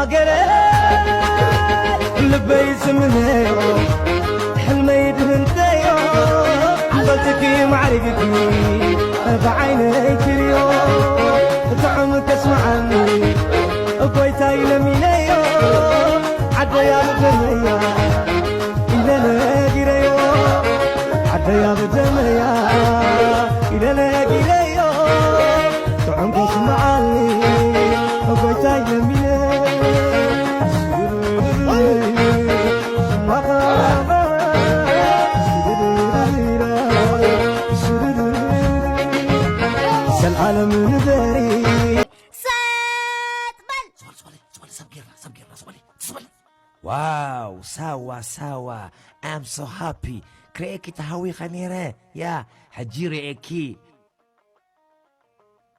هاجري لبي سمنيو حلمي دهنتيو قلتكي معرفتي بعيني كريو طعمك اسمعني كويتاي لمينيو عدى يا بدميا إلا ناقريو عدى يا بدميا إلا ناقريو طعمك اسمعني كويتاي لمينيو العالم نداري سبل واو سوا I'm so happy كريكي تهوي خنيرة يا حجيري اكي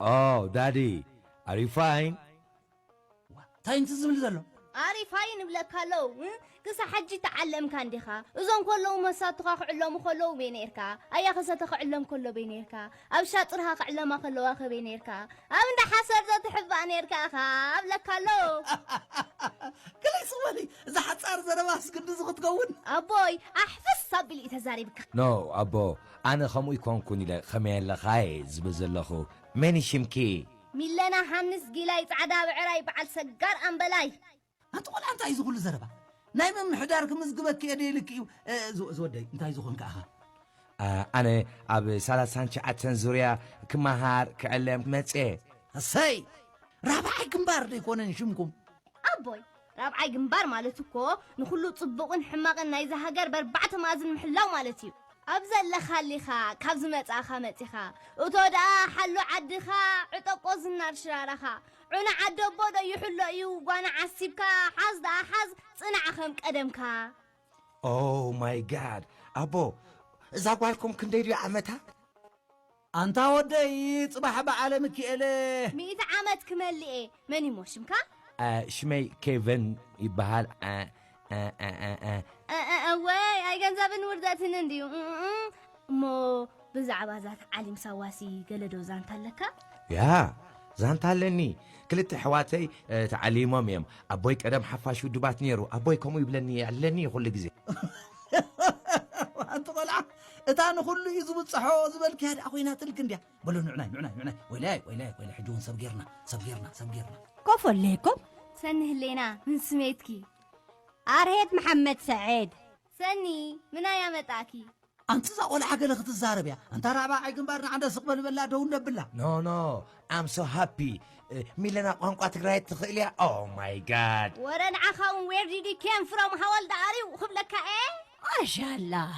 Oh daddy are you fine تاين تزمل زلو أري فاين بلا كلو كسا حجي تعلم كان ديخا إذن كلو مساتخا خعلم خلو بينيركا أيا خساتخ علم كلو بينيركا أو شاطرها خعلم خلو أخ بينيركا أو انت حسر ذات تحب أنيركا أخا بلا كلو كلي صوالي إذا حتصار زرباس كنت زغط قون أبوي أحفظ صبي إتزاري بك No أبو أنا خمو يكون كوني لخمين لخايز بزلخو ماني شمكي ميلنا حنس جيلاي تعدا بعراي بعد سجار أمبلاي أنت قول أنت عايز كل زربا نايم من حدارك مزقبك كيدي لك زودي أنت عايز كونك أخا أنا أبي سالسان شعتن زوريا كمهار كعلم متى السي رابعي جنبار يكون نشمكم أبوي رابعي جنبار مالتكو نخلو تصبقون حماقن نايزا هاجر بربعة مازن محلاو مالتيو أبزل لخاليخا كابز متاخا متيخا وتودا حلو عدخا عطقو زنار شرارخا عنا عدو بودا يحلو ايو وانا عسيبكا حاز دا حاز صنع خم قدمكا Oh my god أبو إذا قالكم كنديري عمتها أنت ودي صباح بعالمك إله 100 عامت كملي إيه مني موشمكا شمي كيفن يبهال واي أي جنزابن ورداتن انديو مو بزعبا ذات علم سواسي قلدو زانتالكا يا زانتالني كلت حواتي تعليمهم يم أبوي قدم حفاشو دبات نيرو أبوي كمو يبلني يعلني كل جزء أنت طلع إتانو كله يزبط صحو زبل كهاد أخوينا تلكنديا بلو نعناي ويلاي حجون سبقيرنا كفو ليكم سنه لينا من سميتكي أرهيت محمد سعيد سني من أيام متاكي أنت زاقول حاجة لك تزارب يا أنت رابع جنبارنا عند سقبل بلا دون بلا No I'm so happy ميلنا قنقة تقرأي تخيليا Oh my god ورن عخاون where did you came from حوال داري وخبلك إيه ما شاء الله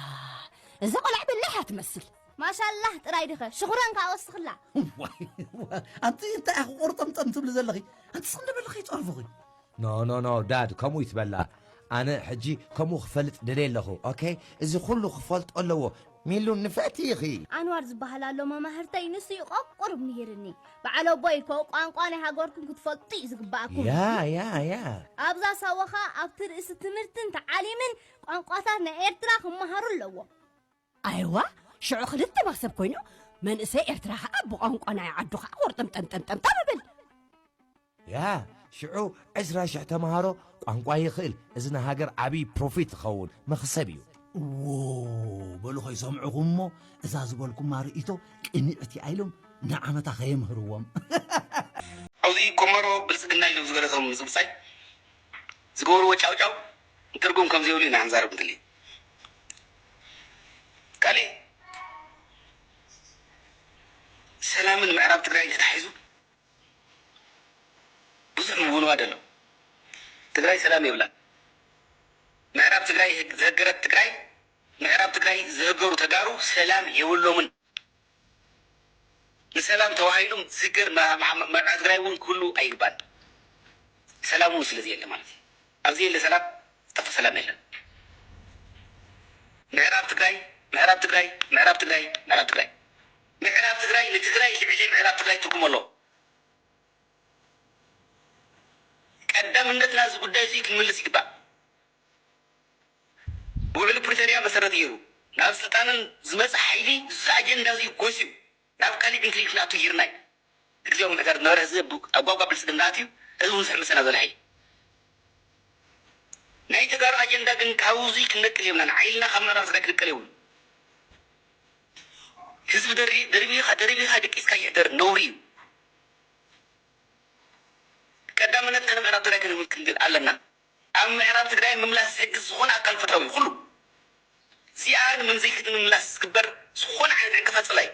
إذا قلع بالله هتمثل ما شاء الله ترايدخه شكرا كاوسخ الله أنت أخو قرطم تبل زلخي أنت صندب الخي تعرفي No dad كمو يتبلا أنا حجي كمو خفلت دليل له أوكي إذا كله خفلت قل له ميلو نفاتي أخي أنوار زبهلا لو ما مهرتي نسي قرب نيرني بعلو بويكو قانقاني هاغوركم كتفلطي زغباكم يا أبزا سوخا أبتر استمرتن تعليمن قانقاتنا إيرترا خمهارو لو أيوة شعو خلت بحسب كوينو من إسا إرتراها أبو قنقنا يعدوها ورطم تمبل يا شعو عزرا شعتا مهارو قانقوا يخيل إذن هاجر عبي بروفيت خون مخسبيو بلو خي سمعكم مو إذا زبالكم ما رئيتو إني أتي عيلم نعمة خيم هروم أوزي كمرو بلسقنا اللي زغرتهم زبصاي زغورو وچاو ترجم كم زيولي نعنزار بدلي قالي سلام المعراب تقرأي تحيزو بزح مبونو عدلو تقرأي سلام يبلا معراب تقرأي زهقرت تقرأي معراب تقرأي زهقرو تقارو سلام يولو من سلام توهايلوم زقر ما تقرأي ون كله أيقبان سلامون سلزي اللي مالتي أبزي اللي سلام تفا سلام يلا معراب تقرأي معراب تقرأي لتقرأي لبعجي معراب تقرأي تقوم الله قدام الناس قدام زيك الملس يقبع بقول بريتانيا مسرت يرو ناف سلطان زمس حيلي زاجن دازي كوسيو ناف كالي بنكليك لا تيرناي تكزيو نغار نور هزب ابوابا بلسدناتيو ازون سمسنا زلحي ናይ ተጋሩ ኣጀንዳ ግን ካብዚ ክንነቅል የብላን ዓይልና ካብ ምዕራብ ትግራይ ክንነቅል የብሉ ህዝቢ ደሪቢኻ ደቂስካ ይሕደር ነውሪ እዩ ቀዳምነት ከነ ምዕራብ ትግራይ ክንብል ኣለና ኣብ ምዕራብ ትግራይ ምምላስ ዝሕግዝ ዝኾነ ኣካል ፈታዊ ኩሉ እዚኣ ንምንዘይ ምምላስ ዝግበር ዝኾነ ዓይነት ዕንቅፋት ፀላይ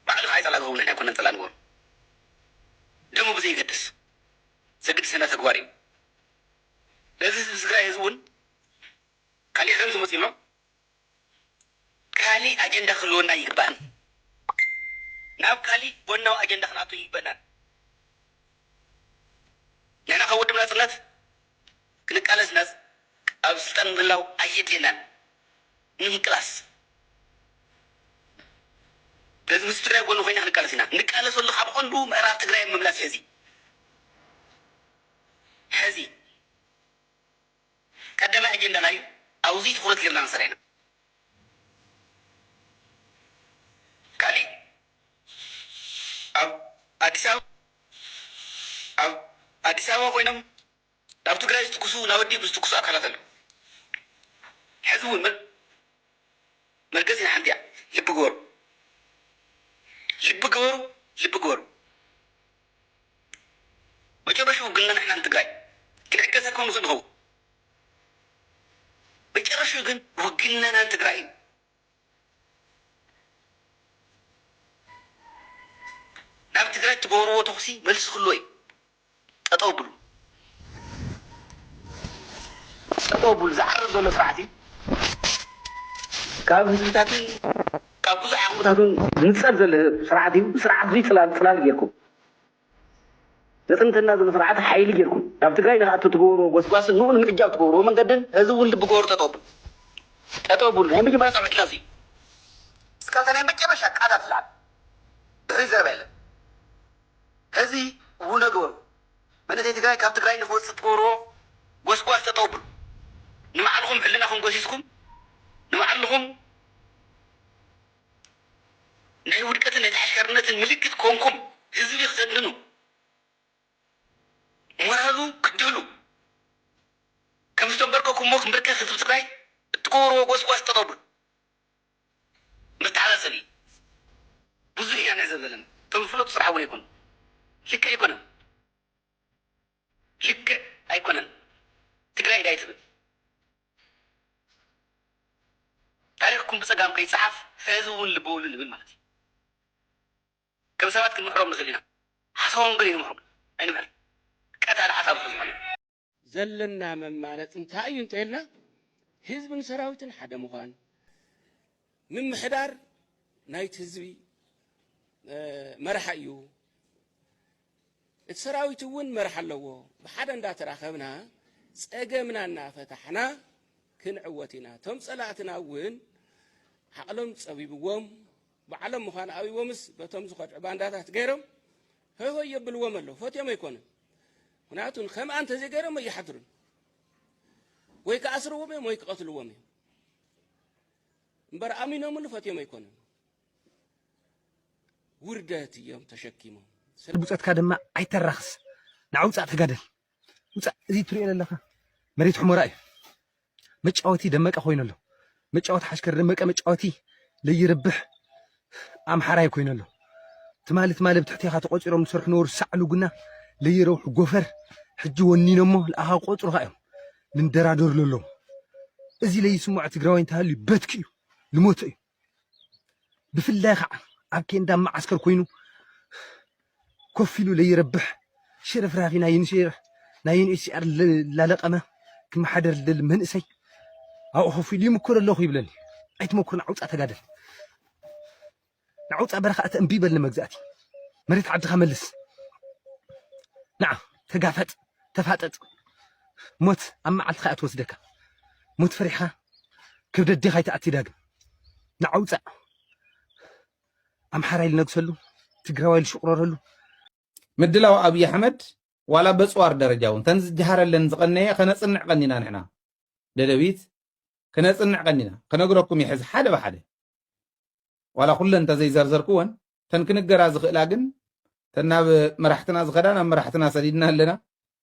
ባዕልኻ ኣይፀላ ክኸውን ኣይኮነን ፀላ ንገሩ ደሞ ብዘይገድስ ዘግድሰና ተግባር እዩ ለዚ ህዝቢ ትግራይ ህዝቢ እውን ካሊእ ሕም ዝመፂሎ ካሊእ ኣጀንዳ ክህልወና ይግባእን ናብ ካሊእ ቦናዊ ኣጀንዳ ክንኣቱ ይግበአናን ንሕና ካብ ወድብ ናፅነት ክንቃለስ ኣብ ስልጣን ምህላው ኣየድልየናን ንምቅላስ በዚ ምስ ትግራይ ጎኑ ኮይና ክንቃለስ ኢና ንቃለሰሉ ካብ ቀንዱ ምዕራብ ትግራይ ምምላስ ሕዚ ቀዳማይ ኣጀንዳና እዩ ኣብዚ ትኩረት ጌርና ንሰርሕ ኢና ካሊእ ኣብ ኣዲስ ኣበባ ኮይኖም ናብ ትግራይ ዝትኩሱ ናብ ወዲብ ዝትኩሱ ኣካላት ኣለዉ ሕዚ እውን መርገዝ ኢና ሓንቲ እያ ልቢ ገበሩ መጨረሻው ግን ንሕና ንትግራይ ክንዕገዘኩም ንኽእል ንኸውን መጨረሻው ግን ውግንና ንትግራይ እዩ ናብ ትግራይ ትገብርዎ ተኽሲ መልሲ ክህልዎ እዩ ጠጠው ብሉ ዝዓርፍ ዘሎ ስርዓት እዩ ካብ ህዝብታትን ካብ ብዙሕ ዓቕምታትን ዝንፀር ዘሎ ስርዓት እዩ ስርዓት እዙይ ፅላል ጌርኩም ነፅንትና ዘሎ ስርዓት ሓይሊ ጌርኩም ናብ ትግራይ ንኽኣቱ ትገብርዎ ጎስጓስን ንኡ ንምዕጃብ ትገብርዎ መንገድን ህዝቢ እውን ልቢ ገበሩ ጠጠው ብሉ ናይ መጀመርያ ፀብዕትና እዚ እስካልታ ናይ መጨረሻ ቃታ ትልዓል ድሕሪ ዘረባ የለን ሕዚ ውነ ገበሩ መንእሰይ ትግራይ ካብ ትግራይ ንክወፅእ ትገብርዎ ጎስጓስ ጠጠው ብሉ ንባዕልኩም ሕልናኩም ገሲስኩም ንባዕልኩም ናይ ውድቀትን ናይ ተሓሽከርነትን ምልክት ኮንኩም ህዝቢ ክሰድኑ ሞራሉ ክድህሉ ከም ዝተንበርከኩሞ ክንብርከክ ህዝቢ ትግራይ እትገብርዎ ጎስጓስ ጠጠው ብሉ ምትሓሳሰብ እዩ ብዙሕ እያ ንዕዘብ ዘለና እቶም ዝፍለጡ ስራሕ እውን ኣይኮኑ ልክዕ ኣይኮነን ትግራይ ዳይ ትብል ታሪክኩም ብፀጋም ከይፀሓፍ ሕዚ እውን ልበውሉ ንብል ማለት እዩ ከም ሰባት ክንምሕሮም ንኽእል ኢና ሓሳቦም ግን ይንምሕሮም ኣይንምሕር ቀታሊ ሓሳብ ዝኾነ ዘለና መማለጥ እንታይ እዩ እንተኢልና ህዝብን ሰራዊትን ሓደ ምዃን ምምሕዳር ናይቲ ህዝቢ መርሓ እዩ እቲ ሰራዊት እውን መርሓ ኣለዎ ብሓደ እንዳተራኸብና ፀገምና እናፈታሕና ክንዕወት ኢና እቶም ፀላእትና እውን ዓቕሎም ፀቢብዎም ባዕሎም ምዃን ኣብቦምስ በቶም ዝኸድዑ ባንዳታት ገይሮም ሆይ የብልዎም ኣለዉ ፈትዮም ኣይኮነን ምክንያቱን ከም ኣንተ ዘይገይሮም ኣይሓድሩን ወይ ከኣስርዎም እዮም ወይ ክቐትልዎም እዮም እምበር ኣሚኖምን ፈትዮም ኣይኮነን ውርደት እዮም ተሸኪሞም ብፀትካ ድማ ኣይተራኽስ ንዓውፃእ ተጋደል ውፃእ እዚ ትሪኦ ዘለኻ መሬት ሕሞራ እዩ መጫወቲ ደመቀ ኮይኑ ኣሎ መጫወቲ ሓሽከር ደመቀ መጫወቲ ለይረብሕ ኣምሓራይ ኮይኑ ኣሎ ትማሊ ብትሕቲኻ ተቆፂሮም ዝሰርሑ ነበሩ ሳዕሉ ግና ለይረውሑ ጎፈር ሕጂ ወኒኖሞ ለኣኻ ቆፅሩኻ እዮም ልንደራደርሉ ኣለዉ እዚ ለይስሙዕ ትግራዋይ እንተሃልዩ በትኪ እዩ ልሞቶ እዩ ብፍላይ ከዓ ኣብ ኬንዳ ማዓስከር ኮይኑ ኮፍ ኢሉ ለይረብሕ ሽርፍራፊ ናይ ዩንኤችሲአር ላለቐመ ክመሓደር ዝደሊ መንእሰይ ኣብኡ ኮፍ ኢሉ ይምክር ኣለኹ ይብለኒ ኣይትመክሩ ንዓውፃእ ተጋደል ንዓውፃእ በረኻ እተ እምቢ በሊ መግዛእቲ መሬት ዓድኻ መልስ ንዓ ተጋፈጥ ተፋጠጥ ሞት ኣብ መዓልትኻ እያ ትወስደካ ሞት ፈሪሕኻ ክብደዴኻ ይተኣቲ ዳግም ንዓውፃእ ኣምሓራይ ልነግሰሉ ትግራዋይ ልሽቁረረሉ ምድላው ኣብይ ኣሕመድ ዋላ በፅዋር ደረጃ እውን ተን ዝጀሃረለን ዝቐነየ ከነፅንዕ ቀኒና ንሕና ደደቢት ከነፅንዕ ቀኒና ከነግረኩም ይሕዝ ሓደ ብሓደ ዋላ ኩለን እንተዘይዘርዘርክዎን ተን ክንገራ ዝኽእላ ግን ተናብ መራሕትና ዝኸዳ ናብ መራሕትና ሰዲድና ኣለና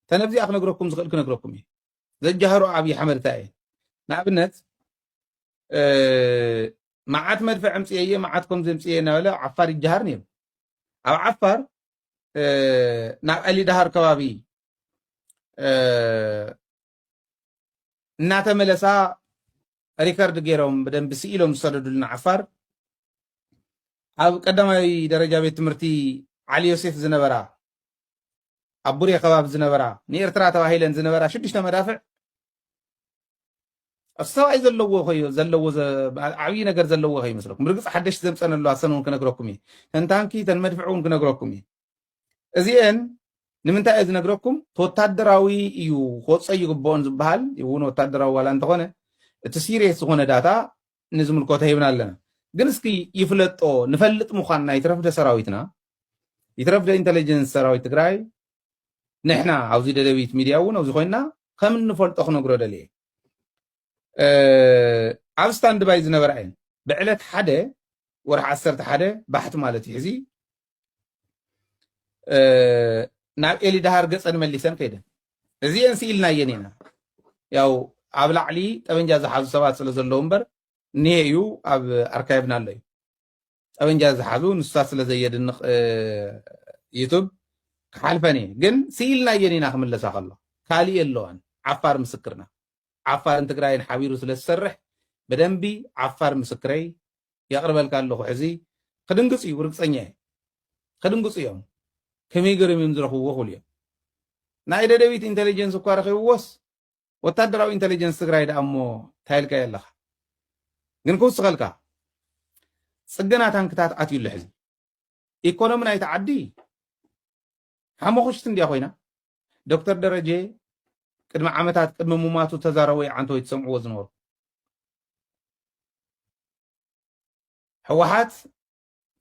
تنبزي أخنقركم زغل كنقركم زجهروا عبي حمد تاعي نعبنت معات مدفع امسيه معاتكم زمسيه ولا عفار الجهرني او عفار ناب علي دهر كبابي እናተ መለሳ ሪከርድ ገይሮም በደንብ ሲኢሎም ዝሰደዱልና ዓፋር ኣብ ቀዳማይ ደረጃ ቤት ትምህርቲ ዓሊ ዮሴፍ ዝነበራ ኣብ ቡሬ ከባቢ ዝነበራ ንኤርትራ ተባሂለን ዝነበራ 6 መዳፍዕ ኣስተዋይ ዘለዎ ኮይኑ ዘለዎ ዓብይ ነገር ዘለዎ ኮይኑ ይመስለኩም ርግጽ ሓደሽ ዘምፀነሉ ኣሰኑን ክነግረኩም እየ ተንታንኪ ተን መድፍዑን ክነግረኩም እየ እዚአን ንምንታይ እዚ ነግረኩም ወታደራዊ እዩ ኮፀይ ይግቦን ዝበሃል ይውን ወታደራዊ ዋላ እንተኾነ እቲ ሲሪየስ ዝኾነ ዳታ ንዝምልከቶ ይብና ኣለና ግን እስኪ ይፍለጦ ንፈልጥ ምዃንና ይትረፍደ ሰራዊትና ይትረፍደ ኢንተለጀንስ ሰራዊት ትግራይ ንሕና ኣብዚ ደደቢት ሚድያ እውን ኣብዚ ኮይና ከም እንፈልጦ ክነግሮ ደልየ ኣብ ስታንድ ባይ ዝነበረ እየን ብዕለት ሓደ ወርሒ 11 ባሕቲ ማለት እዩ ሕዚ ናብ ኤሊ ዳሃር ገፀን መሊሰን ከይደን እዚአን ስኢልና እየን ኢና ያው ኣብ ላዕሊ ጠበንጃ ዝሓዙ ሰባት ስለ ዘለዉ እምበር እኒሄ እዩ ኣብ ኣርካይቭና ኣሎ እዩ ጠበንጃ ዝሓዙ ንስታት ስለ ዘየድንቕ ዩቱብ ክሓልፈን እየ ግን ስኢልና እየን ኢና ክምለሳ ከሎ ካሊእ ኣለዋን ዓፋር ምስክርና ዓፋርን ትግራይን ሓቢሩ ስለ ዝሰርሕ በደንቢ ዓፋር ምስክረይ የቕርበልካ ኣለኹ ሕዚ ክድንግፅ እዩ ርግፀኛ እየ ክድንግፁ እዮም ከመይ ገይሮም እዮም ዝረኽብዎ ክብሉ እዮም ናይ ደደቢት ኢንተለጀንስ እኳ ረኺብዎስ ወታደራዊ ኢንተለጀንስ ትግራይ ደኣ እሞ ታይልካ የለኻ ግን ክውስኸልካ ፅገና ታንክታት ኣትዩሎ ሕዚ ኢኮኖሚ ናይቲ ዓዲ ሓሞኽሽቲ እንድያ ኮይና ዶክተር ደረጀ ቅድሚ ዓመታት ቅድሚ ሙማቱ ተዛረበ ዓንተወይ ትሰምዕዎ ዝነበሩ ሕወሓት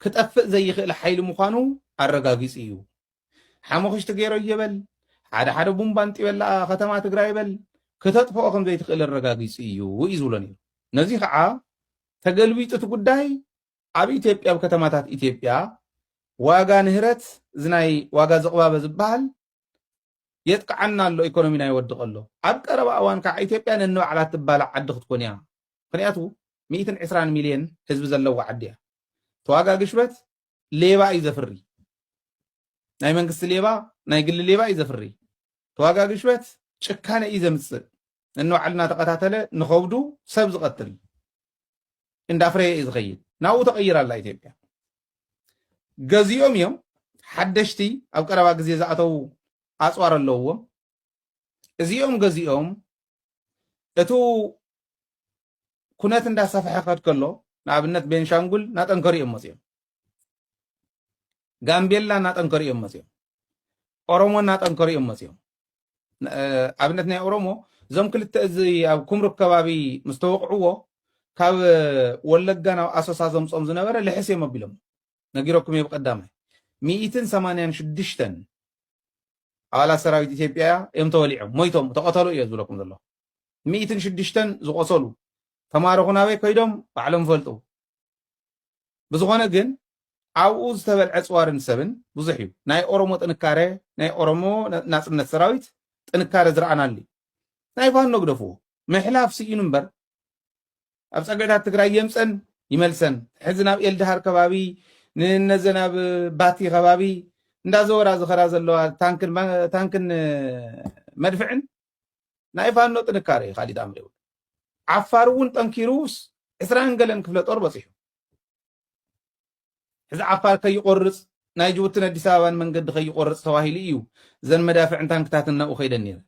ክጠፍእ ዘይኽእል ሓይሊ ምዃኑ ኣረጋጊፅ እዩ ሓሞኽሽቲ ገይሮ እየበል ሓደ ቡምባ እንጢበላ ከተማ ትግራይ ይበል ክተጥፍኦ ከም ዘይትኽእል ኣረጋጊፅ እዩ እዩ ዝብሎ ነይሩ ነዚ ከዓ ተገልቢጡ እቲ ጉዳይ ኣብ ኢትዮጵያ ኣብ ከተማታት ኢትዮጵያ ዋጋ ንህረት ዝናይ ዋጋ ዘቕባበ ዝበሃል የጥቅዓና ኣሎ ኢኮኖሚና ይወድቕ ኣሎ ኣብ ቀረባ እዋን ከዓ ኢትዮጵያ ነንባዕላ ትባላዕ ዓዲ ክትኮን እያ ምክንያቱ 120 ሚልዮን ህዝቢ ዘለዎ ዓዲ እያ ተዋጋ ግሽበት ሌባ እዩ ዘፍሪ ናይ መንግስቲ ሌባ ናይ ግሊ ሌባ እዩ ዘፍሪ ተዋጋ ግሽበት ጭካነ እዩ ዘምፅእ ነንባዕልና ተቐታተለ ንኸብዱ ሰብ ዝቐትል እንዳፍረየ እዩ ዝኸይድ ናብኡ ተቐይራ ኣላ ኢትዮጵያ ገዚኦም እዮም ሓደሽቲ ኣብ ቀረባ ግዜ ዝኣተው ኣፅዋር ኣለዎም እዚኦም ገዚኦም እቱ ኩነት እንዳሰፍሐ ክኸድ ከሎ ንኣብነት ቤንሻንጉል ናጠንከሩ እዮም መፅኦም ጋምቤላ እናጠንከሩ እዮም መፅኦም ኦሮሞ እናጠንከሩ እዮም መፅኦም ኣብነት ናይ ኦሮሞ እዞም ክልተ እዚ ኣብ ኩምሩክ ከባቢ ምስ ተወቕዕዎ ካብ ወለጋ ናብ ኣሶሳ ዘምፆም ዝነበረ ልሕስ እዮም ኣቢሎም ነጊሮኩም እየ ብቀዳማይ 186 ኣባላት ሰራዊት ኢትዮጵያ እዮም ተወሊዖም ሞይቶም ተቐተሉ እየ ዝብለኩም ዘለኹ 106 ዝቆሰሉ ተማረኹ ናበይ ከይዶም ባዕሎም ፈልጡ ብዝኾነ ግን ኣብኡ ዝተበልዐ ፅዋርን ሰብን ብዙሕ እዩ ናይ ኦሮሞ ጥንካሬ ናይ ኦሮሞ ናፅነት ሰራዊት ጥንካሬ ዝረኣናሉ ናይ ፋኖ ግደፍዎ ምሕላፍ ስኢኑ እምበር ኣብ ፀገዳት ትግራይ የምፀን ይመልሰን ሕዚ ናብ ኤልዳሃር ከባቢ ንነዘ ናብ ባቲ ከባቢ እንዳዘወራ ዝኸራ ዘለዋ ታንክን መድፍዕን ናይ ፋኖ ጥንካሬ ካሊእ ጣዕሚ የብሉ ዓፋር እውን ጠንኪሩስ 20 ገለን ክፍለ ጦር በፂሑ ሕዚ ዓፋር ከይቆርፅ ናይ ጅቡትን ኣዲስ ኣበባን መንገዲ ከይቆርፅ ተባሂሉ እዩ ዘን መዳፍዕን ታንክታትን ናብኡ ከይደን ነይረ